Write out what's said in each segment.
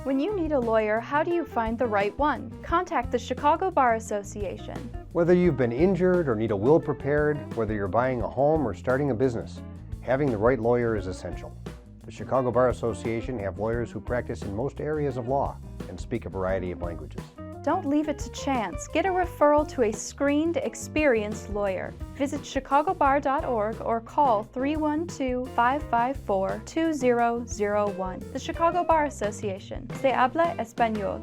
When you need a lawyer, how do you find the right one? Contact the Chicago Bar Association. Whether you've been injured or need a will prepared, whether you're buying a home or starting a business, having the right lawyer is essential. The Chicago Bar Association have lawyers who practice in most areas of law and speak a variety of languages. Don't leave it to chance. Get a referral to a screened, experienced lawyer. Visit chicagobar.org or call 312-554-2001. The Chicago Bar Association. Se habla español.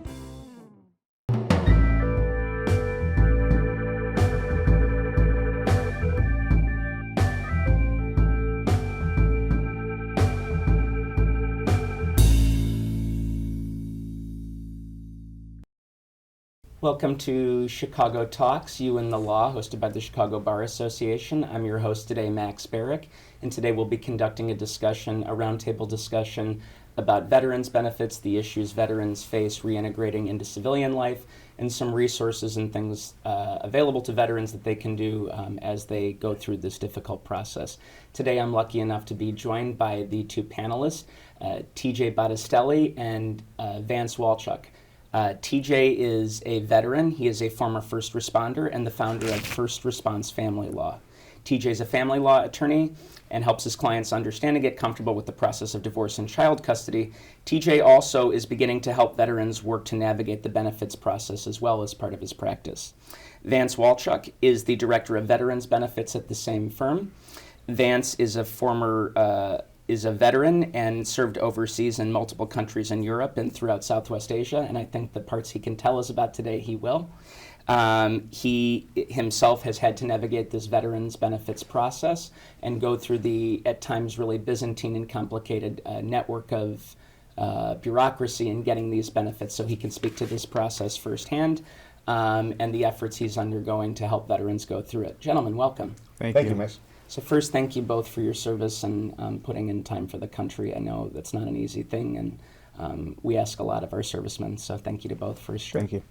Welcome to Chicago Talks, You and the Law, hosted by the Chicago Bar Association. I'm your host today, Max Barrick, and today we'll be conducting a roundtable discussion about veterans benefits, the issues veterans face reintegrating into civilian life, and some resources and things available to veterans that they can do as they go through this difficult process. Today I'm lucky enough to be joined by the two panelists, TJ Battistelli and Vance Walczak. TJ is a veteran. He is a former first responder and the founder of First Response Family Law. TJ is a family law attorney and helps his clients understand and get comfortable with the process of divorce and child custody. TJ also is beginning to help veterans work to navigate the benefits process as well as part of his practice. Vance Walczak is the director of veterans benefits at the same firm. Vance is a veteran and served overseas in multiple countries in Europe and throughout Southwest Asia, and I think the parts he can tell us about today, he will. He himself has had to navigate this veterans benefits process and go through the, at times, really Byzantine and complicated network of bureaucracy in getting these benefits, so he can speak to this process firsthand and the efforts he's undergoing to help veterans go through it. Gentlemen, welcome. Thank you, Miss. So first, thank you both for your service and putting in time for the country. I know that's not an easy thing, and we ask a lot of our servicemen, so thank you to both for sure. Thank you.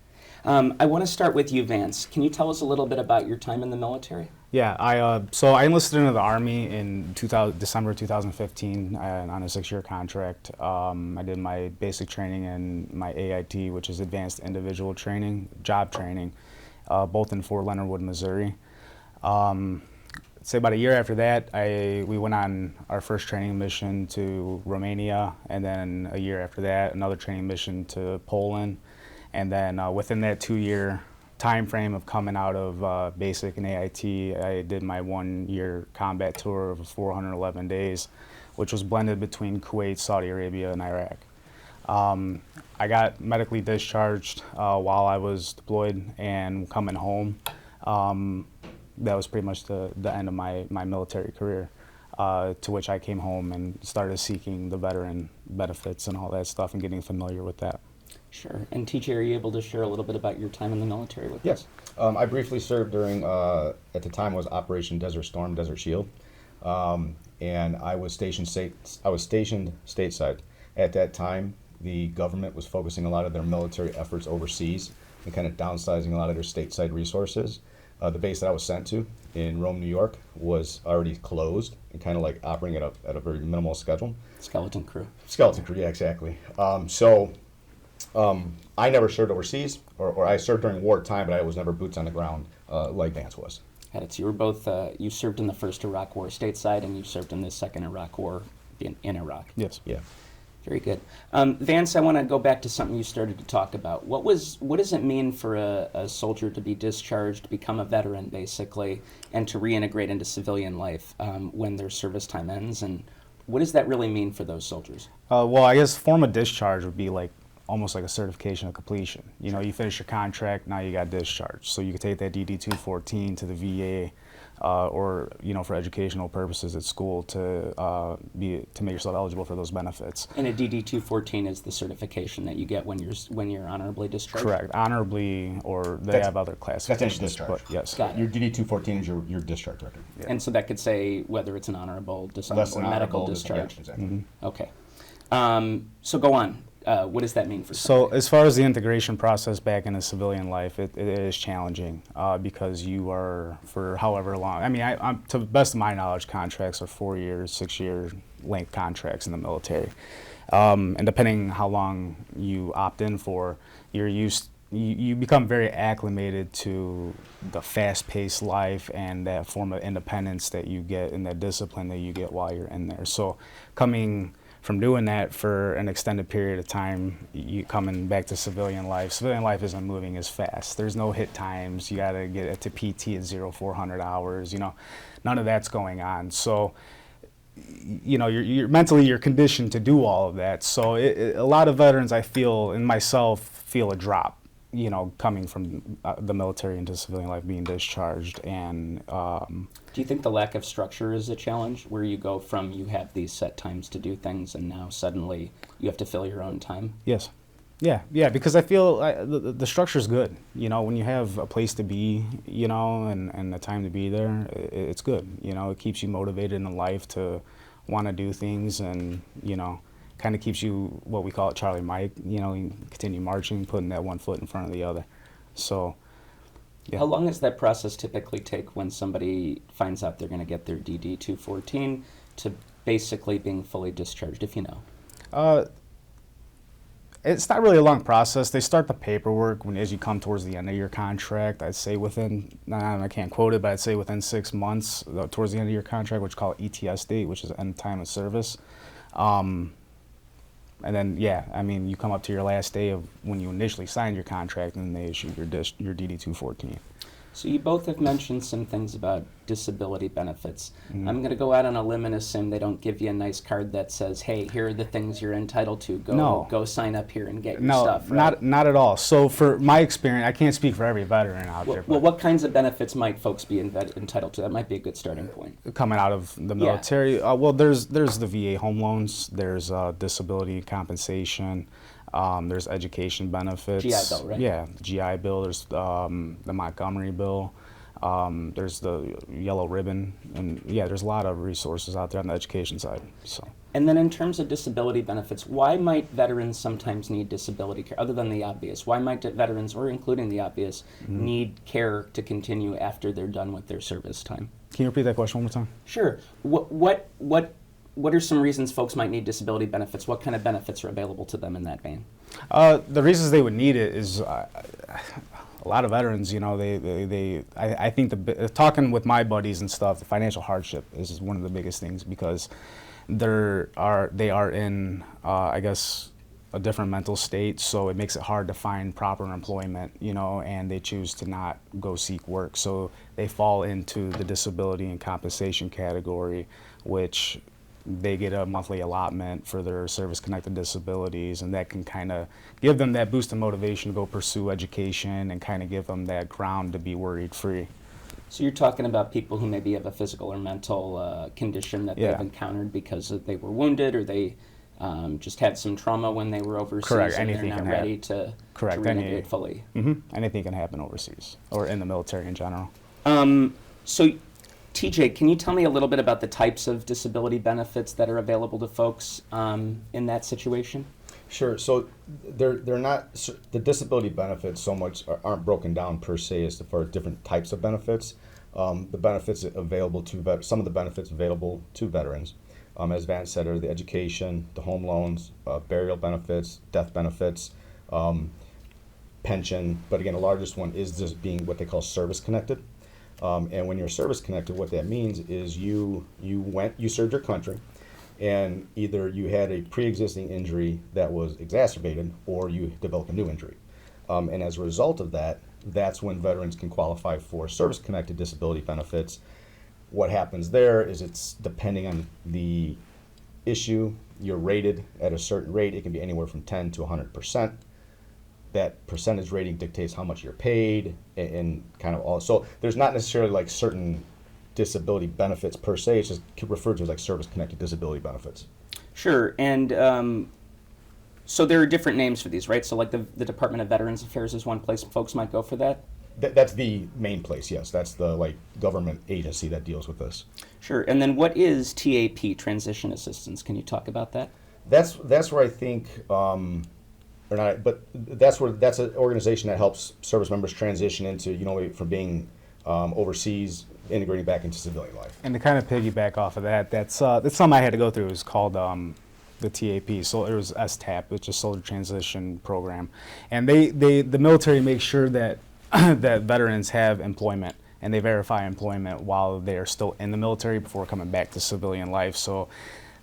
I want to start with you, Vance. Can you tell us a little bit about your time in the military? Yeah, I enlisted into the Army in December 2015 on a 6-year contract. I did my basic training and my AIT, which is Advanced Individual Training, job training, both in Fort Leonard Wood, Missouri. Say about a year after that, we went on our first training mission to Romania, and then a year after that, another training mission to Poland. And then within that 2-year time frame of coming out of basic and AIT, I did my 1-year combat tour of 411 days, which was blended between Kuwait, Saudi Arabia, and Iraq. I got medically discharged while I was deployed and coming home. That was pretty much the end of my military career, to which I came home and started seeking the veteran benefits and all that stuff and getting familiar with that. Sure. And TJ, are you able to share a little bit about your time in the military with us? Yes. I briefly served during, at the time was Operation Desert Storm, Desert Shield, and I was stationed stateside. At that time, the government was focusing a lot of their military efforts overseas and kind of downsizing a lot of their stateside resources. The base that I was sent to in Rome, New York was already closed and kind of like operating at a very minimal schedule. Skeleton crew. Skeleton crew, yeah, exactly. I never served overseas, or I served during wartime, but I was never boots on the ground like Vance was. Got it. So you were both, you served in the first Iraq War stateside, and you served in the second Iraq War in Iraq. Yes. Yeah. Very good. Vance, I want to go back to something you started to talk about. What does it mean for a soldier to be discharged, become a veteran, basically, and to reintegrate into civilian life when their service time ends? And what does that really mean for those soldiers? Well, I guess form of discharge would be like almost like a certification of completion. You know, you finish your contract, now you got discharged. So you could take that DD-214 to the VA, or for educational purposes at school to make yourself eligible for those benefits. And a DD-214 is the certification that you get when you're honorably discharged. Correct, honorably, or they have other classifications. That's discharge. But yes. Got it. Your DD-214 is your discharge record. Yeah. And so that could say whether it's an honorable discharge or medical discharge. Yeah, exactly. Okay. So go on. What does that mean for So somebody? as far as the integration process back into civilian life, it is challenging because you are for however long. I mean, I'm to the best of my knowledge, contracts are 4 years, 6-year length contracts in the military, and depending how long you opt in for, you become very acclimated to the fast-paced life and that form of independence that you get and that discipline that you get while you're in there. So coming from doing that for an extended period of time, you coming back to civilian life isn't moving as fast. There's no hit times. You got to get it to PT at 400 hours. None of that's going on. So, you're mentally you're conditioned to do all of that. So a lot of veterans, I feel, and myself, feel a drop, coming from the military into civilian life, being discharged. And Do you think the lack of structure is a challenge, where you go from you have these set times to do things and now suddenly you have to fill your own time? Yes. Yeah, because I feel the structure's good. When you have a place to be, and the time to be there, it's good. It keeps you motivated in life to want to do things, and, kind of keeps you, what we call it, Charlie Mike, you continue marching, putting that one foot in front of the other. So, yeah. How long does that process typically take when somebody finds out they're going to get their DD 214 to basically being fully discharged, if you know? It's not really a long process. They start the paperwork as you come towards the end of your contract. I'd say I can't quote it, but I'd say within 6 months, towards the end of your contract, which is called ETS date, which is end time of service. And then, you come up to your last day of when you initially signed your contract, and they issue your DD 214. So you both have mentioned some things about disability benefits. Mm-hmm. I'm going to go out on a limb and assume they don't give you a nice card that says, hey, here are the things you're entitled to. Go sign up here and get your stuff. Right? Not at all. So for my experience, I can't speak for every veteran out there. Well, what kinds of benefits might folks be entitled to? That might be a good starting point. Coming out of the military, there's the VA home loans, there's disability compensation, there's education benefits. GI Bill, right? Yeah, GI Bill. There's the Montgomery Bill. There's the Yellow Ribbon, and there's a lot of resources out there on the education side. So. And then in terms of disability benefits, why might veterans sometimes need disability care, other than the obvious? Why might veterans, or including the obvious, need care to continue after they're done with their service time? Can you repeat that question one more time? Sure. What are some reasons folks might need disability benefits? What kind of benefits are available to them in that vein? The reasons they would need it is a lot of veterans, I think talking with my buddies and stuff, the financial hardship is one of the biggest things, because they are in, a different mental state, so it makes it hard to find proper employment, and they choose to not go seek work. So they fall into the disability and compensation category, which they get a monthly allotment for their service-connected disabilities, and that can kind of give them that boost of motivation to go pursue education and kind of give them that ground to be worried-free. So you're talking about people who maybe have a physical or mental condition that they've encountered because they were wounded, or they just had some trauma when they were overseas. Correct. And Anything they're not can ready to reintegrate fully. Anything can happen overseas or in the military in general. So TJ, can you tell me a little bit about the types of disability benefits that are available to folks in that situation? Sure. So they're not, the disability benefits so much aren't broken down per se as far as different types of benefits. The benefits available to some of the benefits available to veterans, as Vance said, are the education, the home loans, burial benefits, death benefits, pension. But again, the largest one is just being what they call service connected. And when you're service connected, what that means is you served your country, and either you had a pre-existing injury that was exacerbated, or you developed a new injury. And as a result of that, that's when veterans can qualify for service connected disability benefits. What happens there is, it's depending on the issue, you're rated at a certain rate. It can be anywhere from 10 to 100%. That percentage rating dictates how much you're paid, and kind of all. So there's not necessarily like certain disability benefits per se. It's just referred to as like service-connected disability benefits. Sure, and so there are different names for these, right? So like the Department of Veterans Affairs is one place folks might go for that? That's the main place, yes. That's the government agency that deals with this. Sure, and then what is TAP, Transition Assistance? Can you talk about that? That's where I think or not, but that's an organization that helps service members transition into, from being overseas, integrating back into civilian life. And to kind of piggyback off of that, that's something I had to go through. It was called the TAP, so it was STAP, which is Soldier Transition Program, and the military makes sure that that veterans have employment, and they verify employment while they are still in the military before coming back to civilian life. So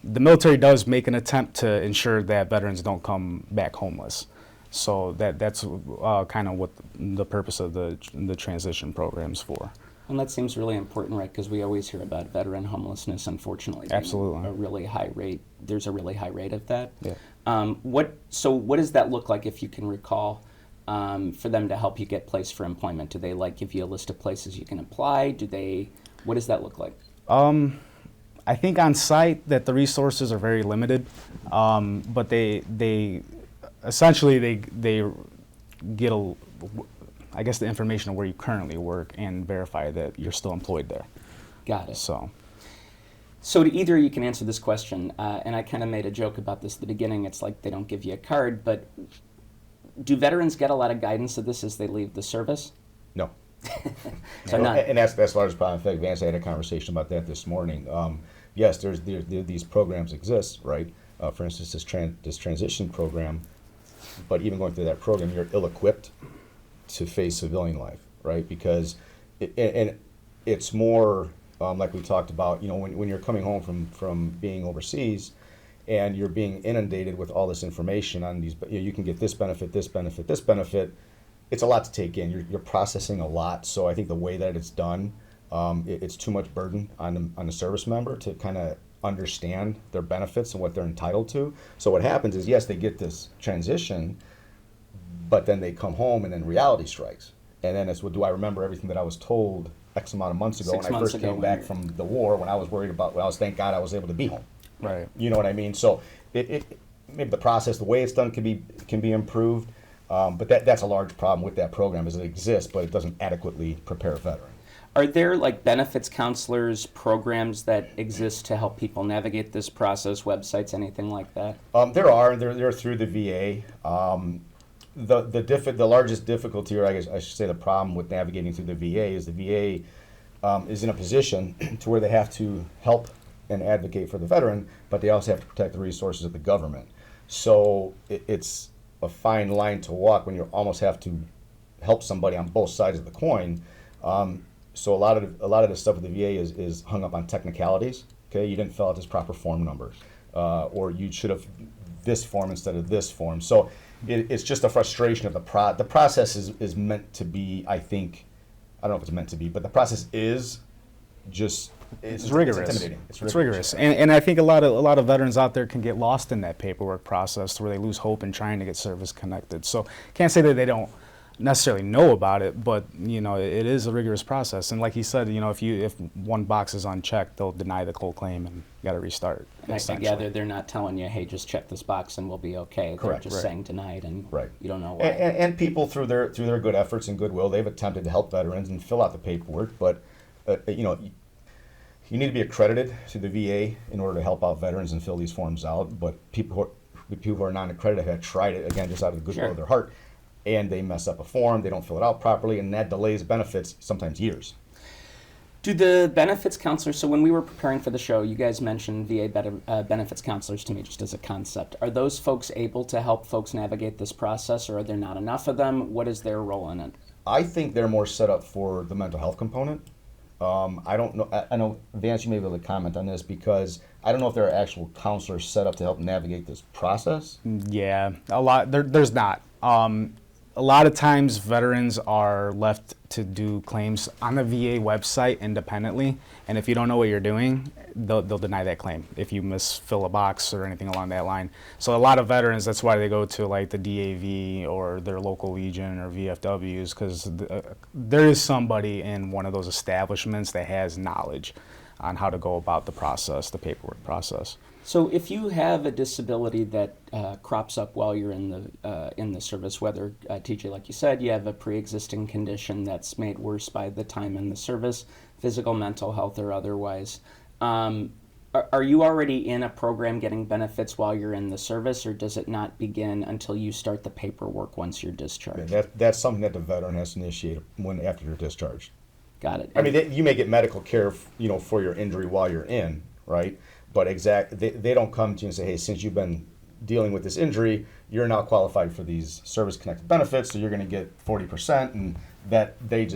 the military does make an attempt to ensure that veterans don't come back homeless. So that's kind of what the purpose of the transition program's for. And that seems really important, right? Because we always hear about veteran homelessness, unfortunately. Absolutely. A really high rate. There's a really high rate of that. Yeah. What does that look like, if you can recall, for them to help you get placed for employment? Do they give you a list of places you can apply? What does that look like? I think on site that the resources are very limited, but they essentially they get the information of where you currently work and verify that you're still employed there. Got it. So to either you can answer this question, and I kind of made a joke about this at the beginning. It's like they don't give you a card, but do veterans get a lot of guidance of this as they leave the service? No. So and that's the largest problem. In fact, Vance, I had a conversation about that this morning. Yes, these programs exist, right? For instance, this transition program, but even going through that program, you're ill-equipped to face civilian life, right? Because it's more like we talked about, when you're coming home from being overseas, and you're being inundated with all this information on these, you can get this benefit, this benefit, this benefit. It's a lot to take in. You're processing a lot. So I think the way that it's done, it's too much burden on the service member to kind of understand their benefits and what they're entitled to. So what happens is, yes, they get this transition, but then they come home and then reality strikes. And then it's, well, do I remember everything that I was told X amount of months ago when I first came back from the war, when I was worried about, thank God I was able to be home. right. You know what I mean? So maybe the process, the way it's done can be improved. But that's a large problem with that program, is it exists, but it doesn't adequately prepare a veteran. Are there benefits counselors, programs that exist to help people navigate this process, websites, anything like that? They're through the VA. The largest difficulty, or I guess I should say the problem with navigating through the VA, is the VA is in a position to where they have to help and advocate for the veteran, but they also have to protect the resources of the government. So it's a fine line to walk when you almost have to help somebody on both sides of the coin. So a lot of the stuff with the VA is hung up on technicalities. Okay, you didn't fill out this proper form number, or you should have this form instead of this form. So it's just a frustration of the process is meant to be. I don't know if it's meant to be, but the process is just it's rigorous. It's intimidating. It's rigorous, and I think a lot of veterans out there can get lost in that paperwork process, to where they lose hope in trying to get service connected. So can't say that they don't necessarily know about it, but it is a rigorous process. And like he said, if one box is unchecked, they'll deny the whole claim and you got to restart. And I gather they're not telling you, hey, just check this box and we'll be okay. Correct. They're just saying denied, and you don't know why. And people through their good efforts and goodwill, they've attempted to help veterans and fill out the paperwork, but you need to be accredited to the VA in order to help out veterans and fill these forms out. But people who are non-accredited have tried it, again, just out of the goodwill of their heart, and they mess up a form, they don't fill it out properly, and that delays benefits sometimes years. Do the benefits counselors, so when we were preparing for the show, you guys mentioned VA benefits counselors to me just as a concept. Are those folks able to help folks navigate this process, or are there not enough of them? What is their role in it? I think they're more set up for the mental health component. I don't know. I know, Vance, you may be able to comment on this, because I don't know if there are actual counselors set up to help navigate this process. Yeah, a lot. There's not. A lot of times veterans are left to do claims on the VA website independently, and if you don't know what you're doing, they'll deny that claim if you misfill a box or anything along that line. So a lot of veterans, that's why they go to the DAV or their local Legion or VFWs, because there is somebody in one of those establishments that has knowledge on how to go about the process, the paperwork process. So if you have a disability that crops up while you're in the service, whether, TJ, like you said, you have a pre-existing condition that's made worse by the time in the service, physical, mental health, or otherwise, Are you already in a program getting benefits while you're in the service, or does it not begin until you start the paperwork once you're discharged? That's something that the veteran has to initiate after you're discharged. Got it. I mean, you may get medical care, for your injury while you're in, right? But they don't come to you and say, hey, since you've been dealing with this injury, you're now qualified for these service-connected benefits, so you're going to get 40%, and that they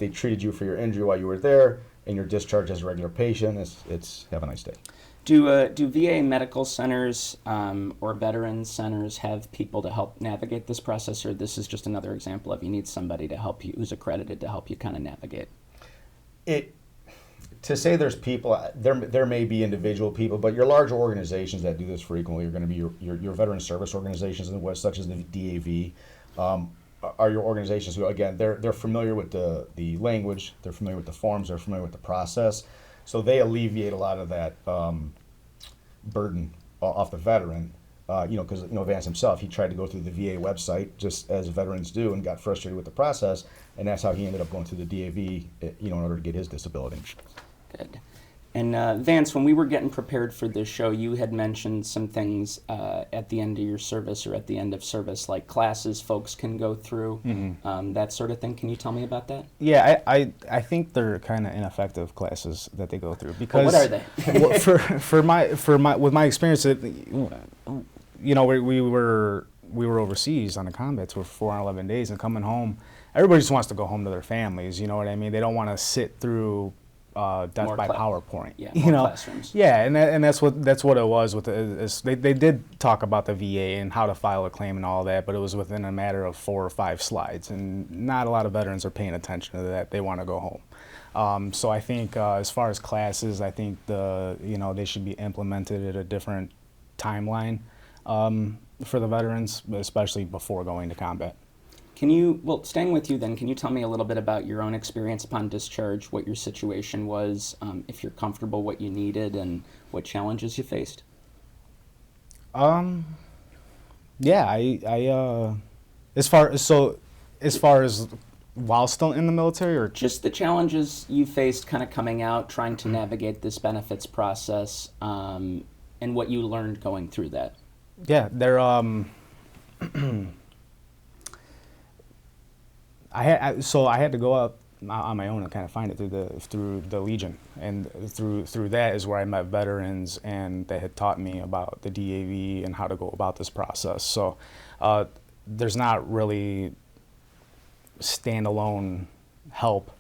treated you for your injury while you were there, and you're discharged as a regular patient. It's have a nice day. Do VA medical centers or veterans centers have people to help navigate this process, or this is just another example of you need somebody to help you who's accredited to help you kind of navigate? To say there's people, there may be individual people, but your larger organizations that do this frequently are going to be your veteran service organizations, such as the DAV, are your organizations who, again, they're familiar with the language, they're familiar with the forms, they're familiar with the process, so they alleviate a lot of that burden off the veteran. Because Vance himself, he tried to go through the VA website just as veterans do and got frustrated with the process, and that's how he ended up going through the DAV, in order to get his disability. Good. And Vance, when we were getting prepared for this show, you had mentioned some things at the end of your service or at the end of service, like classes folks can go through, that sort of thing. Can you tell me about that? Yeah, I think they're kind of ineffective classes that they go through because. Well, what are they? with my experience, we were overseas on the combat tour for 411 days, and coming home, everybody just wants to go home to their families. You know what I mean? They don't want to sit through death by PowerPoint. Yeah, more classrooms. Yeah, and that's what it was with they did talk about the VA and how to file a claim and all that, but it was within a matter of 4 or 5 slides, and not a lot of veterans are paying attention to that. They want to go home. So I think as far as classes, I think they should be implemented at a different timeline for the veterans, especially before going to combat. Staying with you then, can you tell me a little bit about your own experience upon discharge, what your situation was, if you're comfortable, what you needed, and what challenges you faced? Yeah, I as far as while still in the military, or just the challenges you faced kind of coming out, trying to navigate this benefits process, and what you learned going through that. Yeah, they're I had to go out on my own and kind of find it through the Legion, and through that is where I met veterans, and they had taught me about the DAV and how to go about this process. So there's not really standalone help,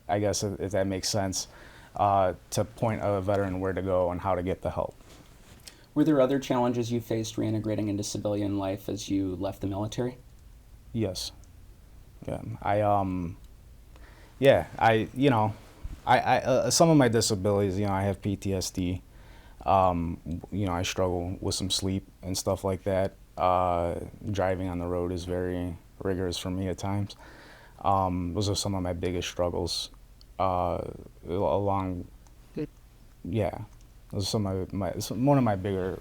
I guess, if that makes sense, to point a veteran where to go and how to get the help. Were there other challenges you faced reintegrating into civilian life as you left the military? Yes. Yeah, I some of my disabilities, I have PTSD. I struggle with some sleep and stuff like that. Driving on the road is very rigorous for me at times. Those are some of my biggest struggles. Those are one of my bigger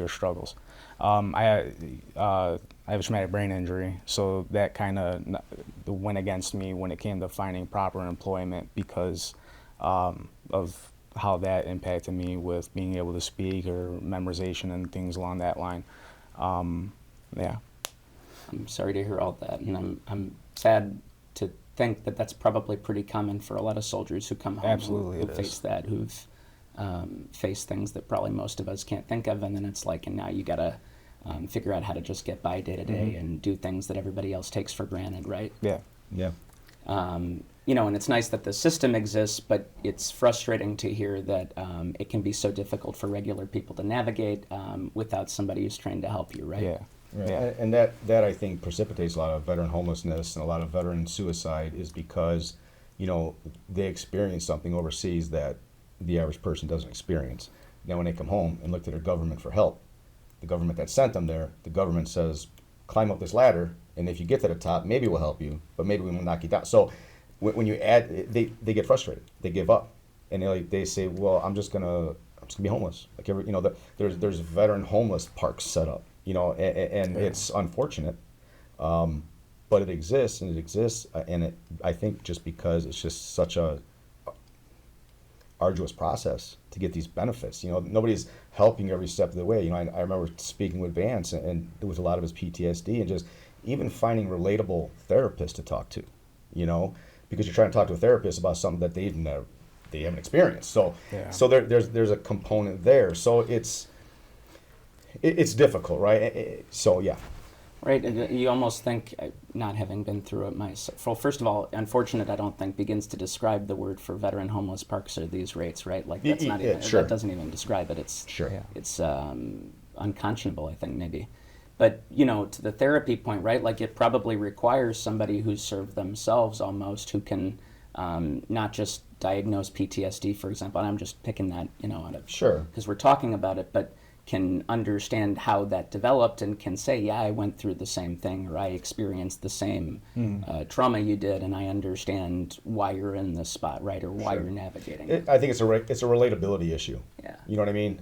struggles. I have a traumatic brain injury, so that kind of went against me when it came to finding proper employment because of how that impacted me with being able to speak or memorization and things along that line. Yeah. I'm sorry to hear all that, and I'm sad to think that that's probably pretty common for a lot of soldiers who come home. Absolutely, who face that, who've faced things that probably most of us can't think of, and then it's like, and now you gotta figure out how to just get by day to day and do things that everybody else takes for granted, right? Yeah. Yeah. And it's nice that the system exists, but it's frustrating to hear that it can be so difficult for regular people to navigate without somebody who's trained to help you, right? Yeah. Right. Yeah. And that I think precipitates a lot of veteran homelessness and a lot of veteran suicide is because, they experience something overseas that the average person doesn't experience. Now when they come home and look to their government for help, the government that sent them there, the government says, climb up this ladder, and if you get to the top, maybe we'll help you, but maybe we will knock you down. So when you add, they get frustrated, they give up, and they say, well, I'm just gonna be homeless. Like there's veteran homeless parks set up, and it's unfortunate, but it exists, and I think just because it's just such a arduous process to get these benefits. You know, nobody's helping you every step of the way. You know, I remember speaking with Vance and with a lot of his PTSD, and just even finding relatable therapists to talk to, you know, because you're trying to talk to a therapist about something that they haven't experienced. So so there's a component there. So it's difficult, right? So yeah. Right, and you almost think, not having been through it myself, well, first of all, unfortunate, I don't think begins to describe the word for veteran homeless parks or these rates, right? Like, that's not even, that doesn't even describe it. It's it's unconscionable, I think, maybe. But, you know, to the therapy point, right, like, it probably requires somebody who's served themselves almost, who can not just diagnose PTSD, for example, and I'm just picking that, you know, out of, because we're talking about it, but can understand how that developed and can say, yeah, I went through the same thing, or I experienced the same trauma you did, and I understand why you're in this spot, right, or why you're navigating. I think it's a relatability issue. Yeah. You know what I mean?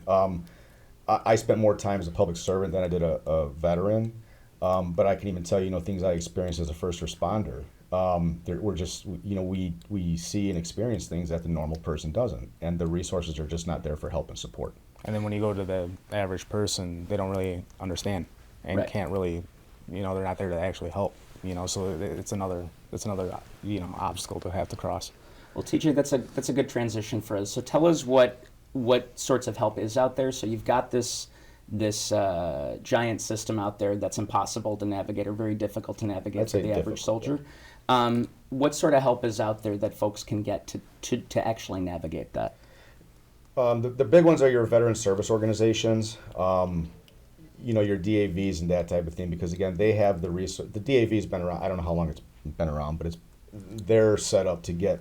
I spent more time as a public servant than I did a veteran, but I can even tell you know, things I experienced as a first responder. We're just, you know, we see and experience things that the normal person doesn't, and the resources are just not there for help and support. And then when you go to the average person, they don't really understand and can't really, you know, they're not there to actually help, you know, so it's another, you know, obstacle to have to cross. Well, teacher, that's a good transition for us. So tell us what sorts of help is out there. So you've got this giant system out there that's impossible to navigate or very difficult to navigate for the average soldier. What sort of help is out there that folks can get to actually navigate that? The big ones are your veteran service organizations, you know, your DAVs and that type of thing, because again, they have the resource. The DAV's been around, I don't know how long it's been around, but they're set up to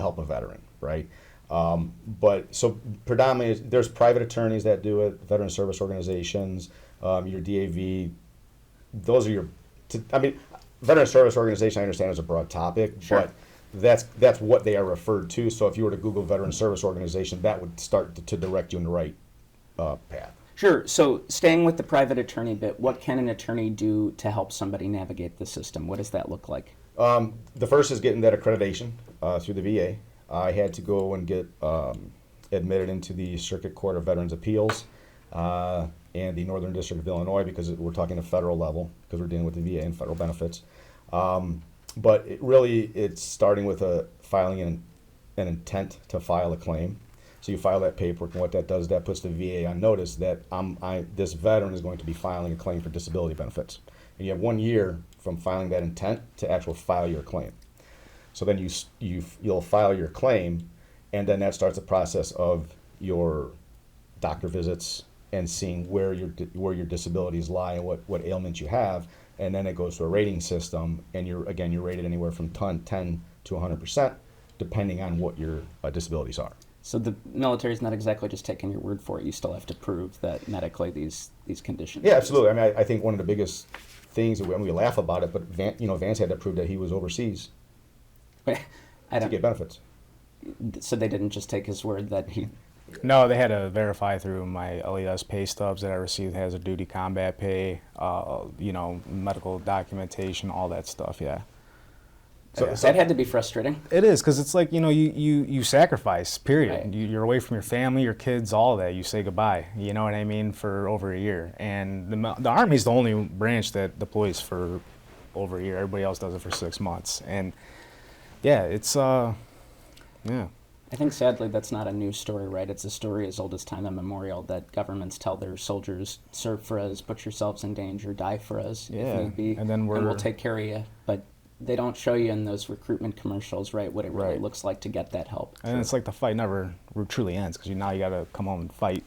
help a veteran, right? But so predominantly, there's private attorneys that do it, veteran service organizations, your DAV, those are veteran service organization, I understand, is a broad topic, but that's what they are referred to. So if you were to Google veteran service organization, that would start to direct you in the right path. Sure. So staying with the private attorney bit, what can an attorney do to help somebody navigate the system? What does that look like? The first is getting that accreditation through the VA. I had to go and get admitted into the Circuit Court of Veterans Appeals and the Northern District of Illinois, because we're talking the federal level, because we're dealing with the VA and federal benefits. But it's starting with filing an intent to file a claim. So you file that paperwork, and what that does, that puts the VA on notice that this veteran is going to be filing a claim for disability benefits. And you have 1 year from filing that intent to actually file your claim. So then you'll file your claim, and then that starts the process of your doctor visits and seeing where your disabilities lie and what ailments you have. And then it goes to a rating system, and you're rated anywhere from 10 to 100%, depending on what your disabilities are. So the military is not exactly just taking your word for it. You still have to prove that medically these conditions. Yeah, absolutely. I mean, I think one of the biggest things, and we laugh about it, but Vance had to prove that he was overseas to get benefits. So they didn't just take his word that he... No, they had to verify through my LES pay stubs that I received as a duty combat pay, you know, medical documentation, all that stuff, yeah. So that had to be frustrating. It is, because it's like, you know, you sacrifice, period. Right. You're away from your family, your kids, all of that. You say goodbye, you know what I mean, for over a year. And the Army's the only branch that deploys for over a year. Everybody else does it for 6 months. And, yeah, it's, yeah. I think, sadly, that's not a new story, right? It's a story as old as time immemorial that governments tell their soldiers, serve for us, put yourselves in danger, die for us, if need be, and we'll take care of you. But they don't show you in those recruitment commercials, right, what it really looks like to get that help. And it's like the fight never truly ends, because now you got to come home and fight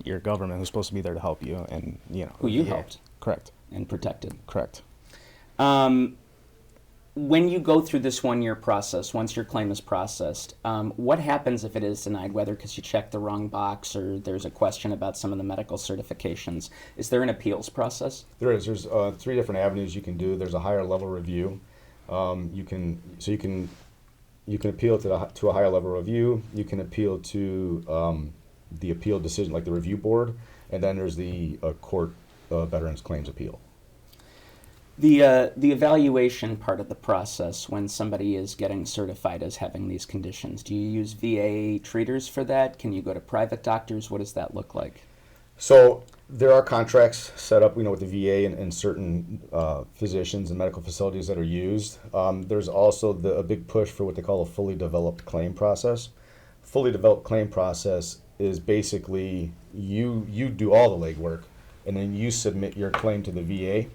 your government, who's supposed to be there to help you, and, you know. Who you helped. Correct. And protected. Correct. When you go through this 1 year process, once your claim is processed, what happens if it is denied, whether because you checked the wrong box or there's a question about some of the medical certifications? Is there an appeals process? There is. There's 3 different avenues you can do. There's a higher level review. You can appeal to a higher level review. You can appeal to the appeal decision, like the review board, and then there's the court veterans claims appeal. The evaluation part of the process when somebody is getting certified as having these conditions, do you use VA treaters for that? Can you go to private doctors? What does that look like? So there are contracts set up, with the VA and certain physicians and medical facilities that are used. There's also a big push for what they call a fully developed claim process. Fully developed claim process is basically you do all the legwork, and then you submit your claim to the VA,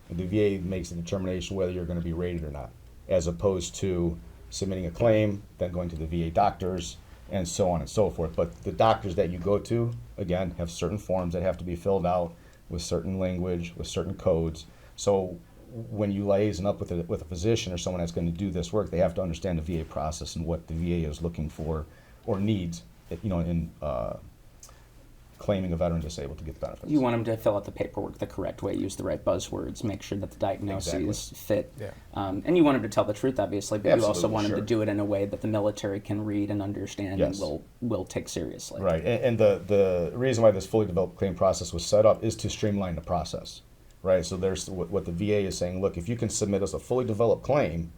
and the VA makes a determination whether you're going to be rated or not, as opposed to submitting a claim, then going to the VA doctors, and so on and so forth. But the doctors that you go to, again, have certain forms that have to be filled out with certain language, with certain codes. So when you liaison up with a physician or someone that's going to do this work, they have to understand the VA process and what the VA is looking for or needs, in claiming a veteran disabled to get the benefits. You want them to fill out the paperwork the correct way, use the right buzzwords, make sure that the diagnoses fit. Yeah. And you want them to tell the truth, obviously, but you also Absolutely, want them sure. to do it in a way that the military can read and understand Yes. and will take seriously. Right, and the reason why this fully developed claim process was set up is to streamline the process, right? So there's what the VA is saying, look, if you can submit us a fully developed claim,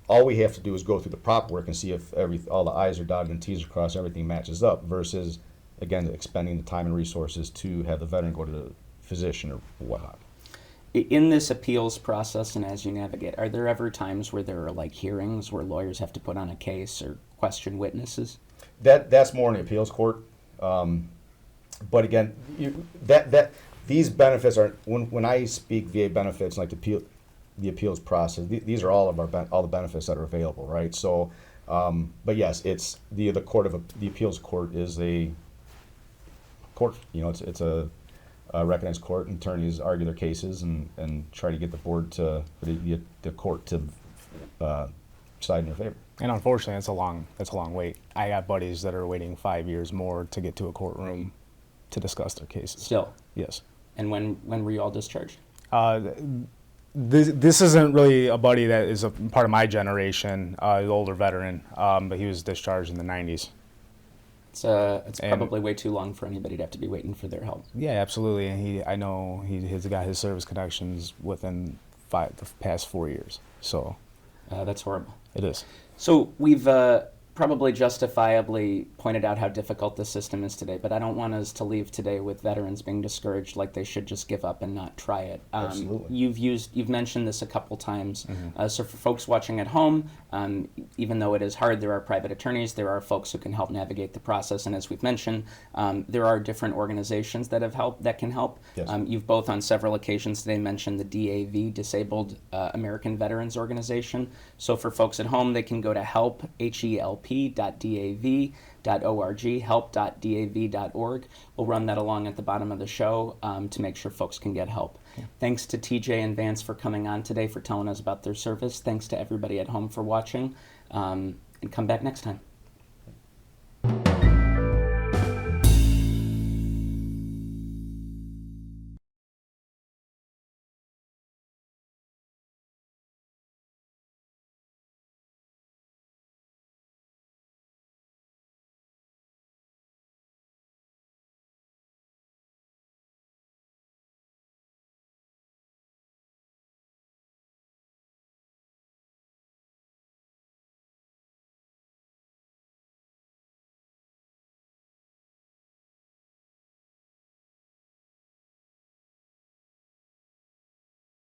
all we have to do is go through the prop work and see if all the I's are dotted and T's are crossed, everything matches up, versus, again, expending the time and resources to have the veteran go to the physician or whatnot. In this appeals process and as you navigate, are there ever times where there are like hearings where lawyers have to put on a case or question witnesses? That's more in the appeals court. But again, these benefits are, when I speak VA benefits, like the appeals process, these are all of all the benefits that are available, right? So, but yes, it's the appeals court is a court. It's a recognized court, and attorneys argue their cases and try to get the court to side in their favor. And unfortunately, it's a long wait. I got buddies that are waiting 5 years more to get to a courtroom to discuss their cases. Still. Yes. And when were you all discharged? This isn't really a buddy that is a part of my generation, an older veteran, but he was discharged in the 90s. It's probably way too long for anybody to have to be waiting for their help. Yeah, absolutely. And I know he's got his service connections within the past 4 years. So That's horrible. it is. So we've probably justifiably pointed out how difficult the system is today, but I don't want us to leave today with veterans being discouraged like they should just give up and not try it. Absolutely. You've mentioned this a couple times. So for folks watching at home, even though it is hard, there are private attorneys, there are folks who can help navigate the process, and as we've mentioned, there are different organizations that can help. Yes. You've both on several occasions today mentioned the DAV, Disabled American Veterans Organization. So for folks at home, they can go to help.dav.org, help.dav.org. We'll run that along at the bottom of the show to make sure folks can get help. Yeah. Thanks to TJ and Vance for coming on today, for telling us about their service. Thanks to everybody at home for watching, and come back next time.